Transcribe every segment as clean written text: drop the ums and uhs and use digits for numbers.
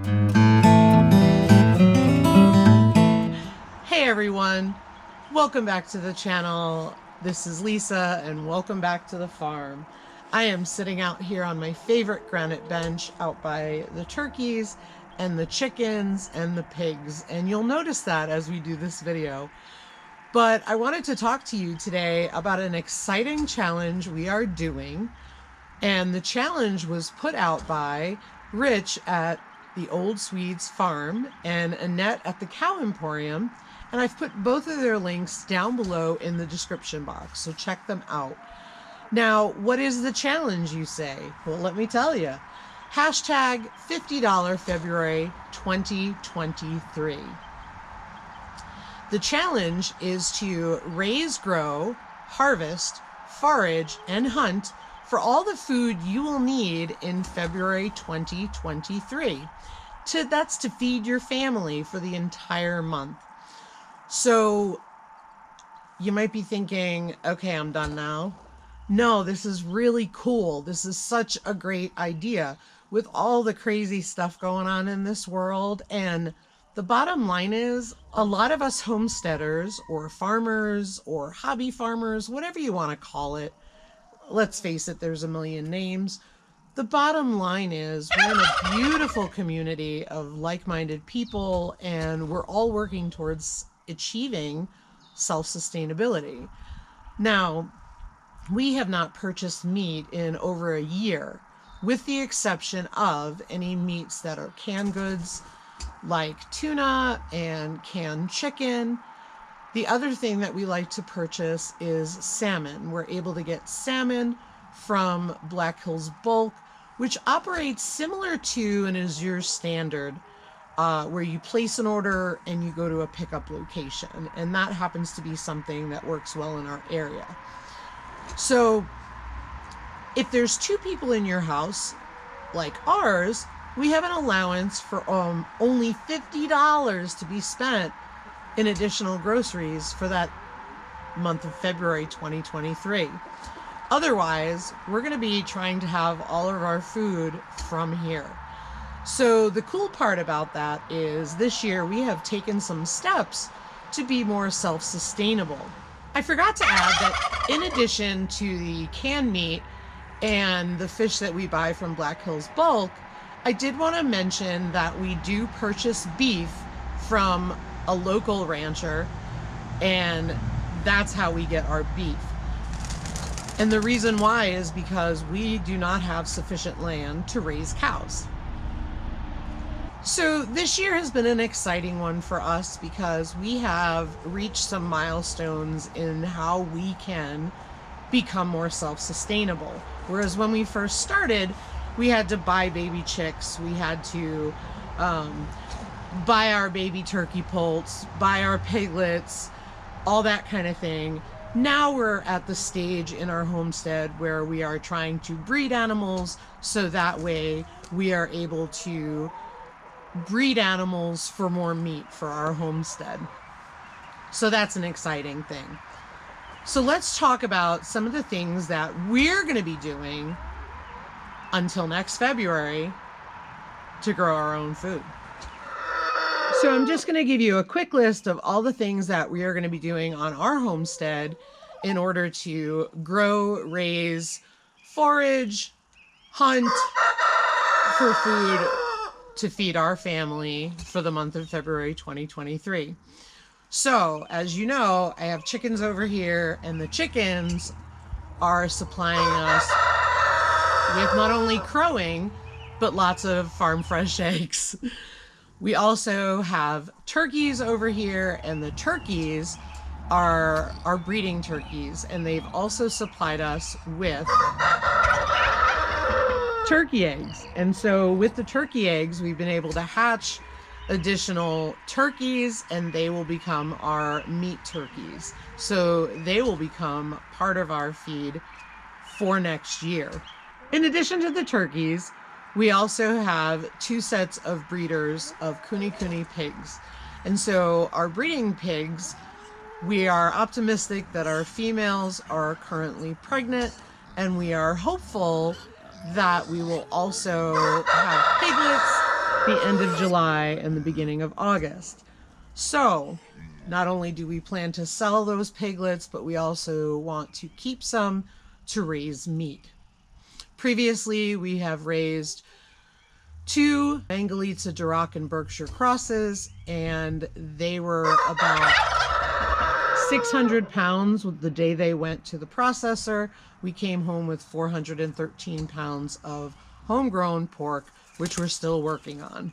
Hey everyone, welcome back to the channel. This is Lisa and welcome back to the farm. I am sitting out here on my favorite granite bench out by the turkeys and the chickens and the pigs, and you'll notice that as we do this video. But I wanted to talk to you today about an exciting challenge we are doing, and the challenge was put out by Rich at the Old Swedes Farm and Annette at the Cow Emporium, and I've put both of their links down below in the description box, so check them out. Now, what is the challenge, you say? Well, let me tell you. Hashtag $50 February 2023. The challenge is to raise, grow, harvest, forage, and hunt for all the food you will need in February 2023. That's to feed your family for the entire month. So you might be thinking, okay, I'm done now. No, this is really cool. This is such a great idea with all the crazy stuff going on in this world. And the bottom line is, a lot of us homesteaders or farmers or hobby farmers, whatever you want to call it, let's face it, there's a million names. The bottom line is we're in a beautiful community of like-minded people, and we're all working towards achieving self-sustainability. Now, we have not purchased meat in over a year, with the exception of any meats that are canned goods like tuna and canned chicken. The other thing that we like to purchase is salmon. We're able to get salmon from Black Hills Bulk, which operates similar to and is your standard, where you place an order and you go to a pickup location. And that happens to be something that works well in our area. So if there's 2 people in your house, like ours, we have an allowance for only $50 to be spent in additional groceries for that month of February 2023. Otherwise, we're going to be trying to have all of our food from here. So the cool part about that is this year we have taken some steps to be more self-sustainable. I forgot to add that in addition to the canned meat and the fish that we buy from Black Hills Bulk, I did want to mention that we do purchase beef from a local rancher, and that's how we get our beef. And the reason why is because we do not have sufficient land to raise cows. So this year has been an exciting one for us because we have reached some milestones in how we can become more self-sustainable. Whereas when we first started, we had to buy baby chicks, we had to buy our baby turkey poults, buy our piglets, all that kind of thing. Now we're at the stage in our homestead where we are trying to breed animals so that way we are able to breed animals for more meat for our homestead. So that's an exciting thing. So let's talk about some of the things that we're going to be doing until next February to grow our own food. So I'm just going to give you a quick list of all the things that we are going to be doing on our homestead in order to grow, raise, forage, hunt for food to feed our family for the month of February 2023. So, as you know, I have chickens over here, and the chickens are supplying us with not only crowing, but lots of farm fresh eggs. We also have turkeys over here, and the turkeys are breeding turkeys, and they've also supplied us with turkey eggs. And so with the turkey eggs, we've been able to hatch additional turkeys, and they will become our meat turkeys. So they will become part of our feed for next year. In addition to the turkeys, we also have 2 sets of breeders of Kune pigs. And so our breeding pigs, we are optimistic that our females are currently pregnant, and we are hopeful that we will also have piglets the end of July and the beginning of August. So not only do we plan to sell those piglets, but we also want to keep some to raise meat. Previously, we have raised 2 Mangalitsa Duroc and Berkshire crosses, and they were about 600 pounds the day they went to the processor. We came home with 413 pounds of homegrown pork, which we're still working on.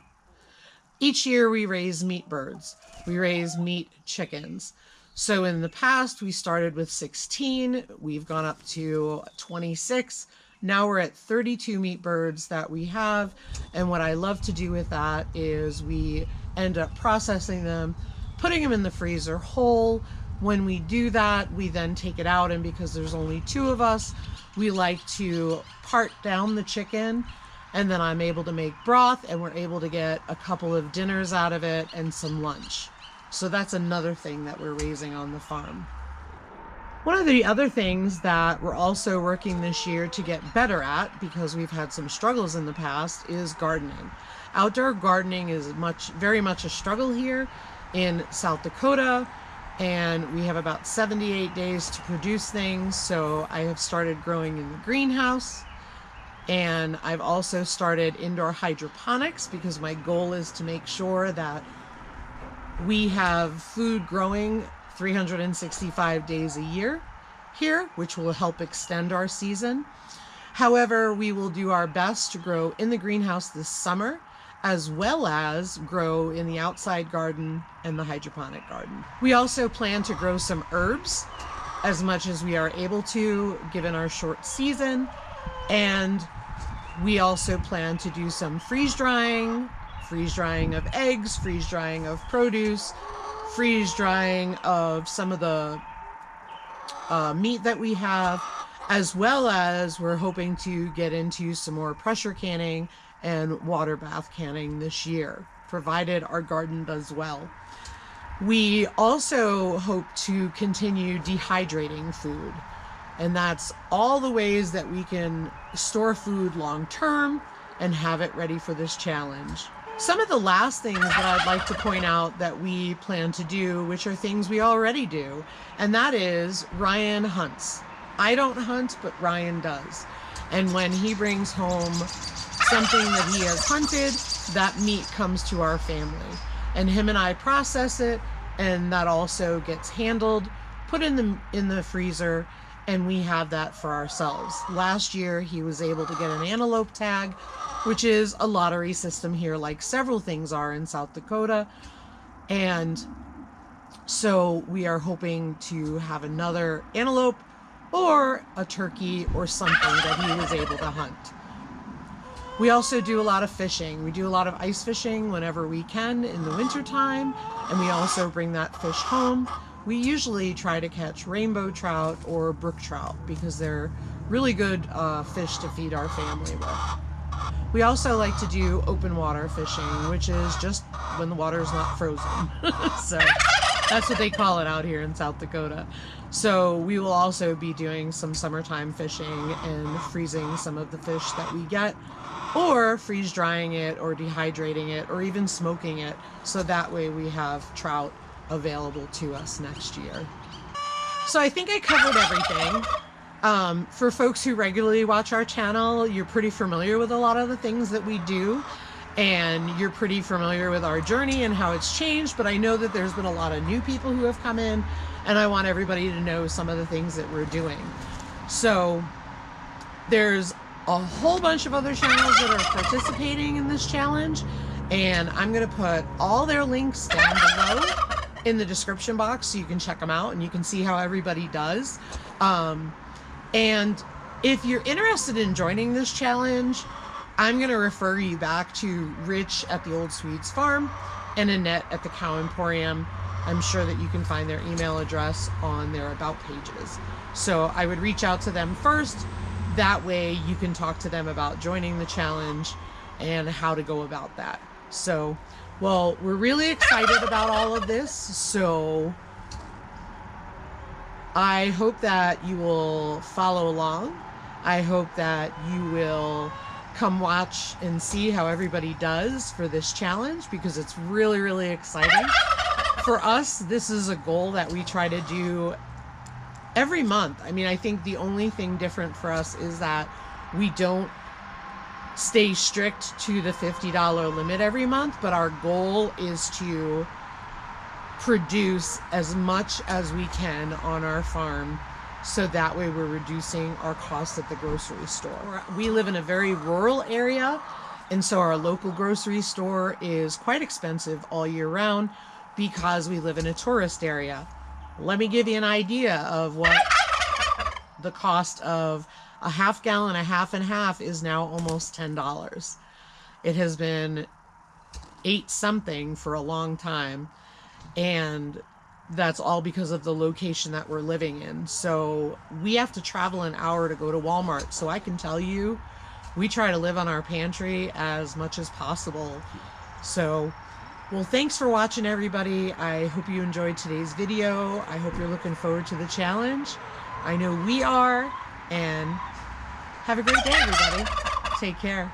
Each year we raise meat birds. We raise meat chickens. So in the past, we started with 16. We've gone up to 26. Now we're at 32 meat birds that we have. And what I love to do with that is we end up processing them, putting them in the freezer whole. When we do that, we then take it out, and because there's only 2 of us, we like to part down the chicken, and then I'm able to make broth, and we're able to get a couple of dinners out of it and some lunch. So that's another thing that we're raising on the farm. One of the other things that we're also working this year to get better at, because we've had some struggles in the past, is gardening. Outdoor gardening is very much a struggle here in South Dakota, and we have about 78 days to produce things. So I have started growing in the greenhouse, and I've also started indoor hydroponics because my goal is to make sure that we have food growing 365 days a year here, which will help extend our season. However, we will do our best to grow in the greenhouse this summer, as well as grow in the outside garden and the hydroponic garden. We also plan to grow some herbs as much as we are able to, given our short season. And we also plan to do some freeze drying of eggs, freeze drying of produce, freeze drying of some of the meat that we have, as well as we're hoping to get into some more pressure canning and water bath canning this year, provided our garden does well. We also hope to continue dehydrating food, and that's all the ways that we can store food long term and have it ready for this challenge. Some of the last things that I'd like to point out that we plan to do, which are things we already do, and that is Ryan hunts. I don't hunt, but Ryan does. And when he brings home something that he has hunted, that meat comes to our family. And him and I process it, and that also gets handled, put in the freezer, and we have that for ourselves. Last year, he was able to get an antelope tag, which is a lottery system here, like several things are in South Dakota. And so we are hoping to have another antelope or a turkey or something that he was able to hunt. We also do a lot of fishing. We do a lot of ice fishing whenever we can in the wintertime, and we also bring that fish home. We usually try to catch rainbow trout or brook trout because they're really good fish to feed our family with. We also like to do open water fishing, which is just when the water is not frozen. So that's what they call it out here in South Dakota. So we will also be doing some summertime fishing and freezing some of the fish that we get, or freeze drying it or dehydrating it or even smoking it, so that way we have trout available to us next year. So I think I covered everything. For folks who regularly watch our channel, you're pretty familiar with a lot of the things that we do, and you're pretty familiar with our journey and how it's changed, but I know that there's been a lot of new people who have come in, and I want everybody to know some of the things that we're doing. So there's a whole bunch of other channels that are participating in this challenge, and I'm going to put all their links down below in the description box so you can check them out and you can see how everybody does. And if you're interested in joining this challenge, I'm going to refer you back to Rich at the Old Swedes Farm and Annette at the Cow Emporium. I'm sure that you can find their email address on their about pages. So I would reach out to them first. That way you can talk to them about joining the challenge and how to go about that. So, well, we're really excited about all of this. So I hope that you will follow along. I hope that you will come watch and see how everybody does for this challenge, because it's really, really exciting. For us, this is a goal that we try to do every month. I mean, I think the only thing different for us is that we don't stay strict to the $50 limit every month, but our goal is to produce as much as we can on our farm, so that way we're reducing our costs at the grocery store. We live in a very rural area, and so our local grocery store is quite expensive all year round because we live in a tourist area. Let me give you an idea of what the cost of a half gallon, a half and half, is now almost $10. It has been 8 something for a long time, and that's all because of the location that we're living in. So we have to travel an hour to go to Walmart. So I can tell you, we try to live on our pantry as much as possible. So, well, thanks for watching, everybody. I hope you enjoyed today's video. I hope you're looking forward to the challenge. I know we are. And have a great day, everybody. Take care.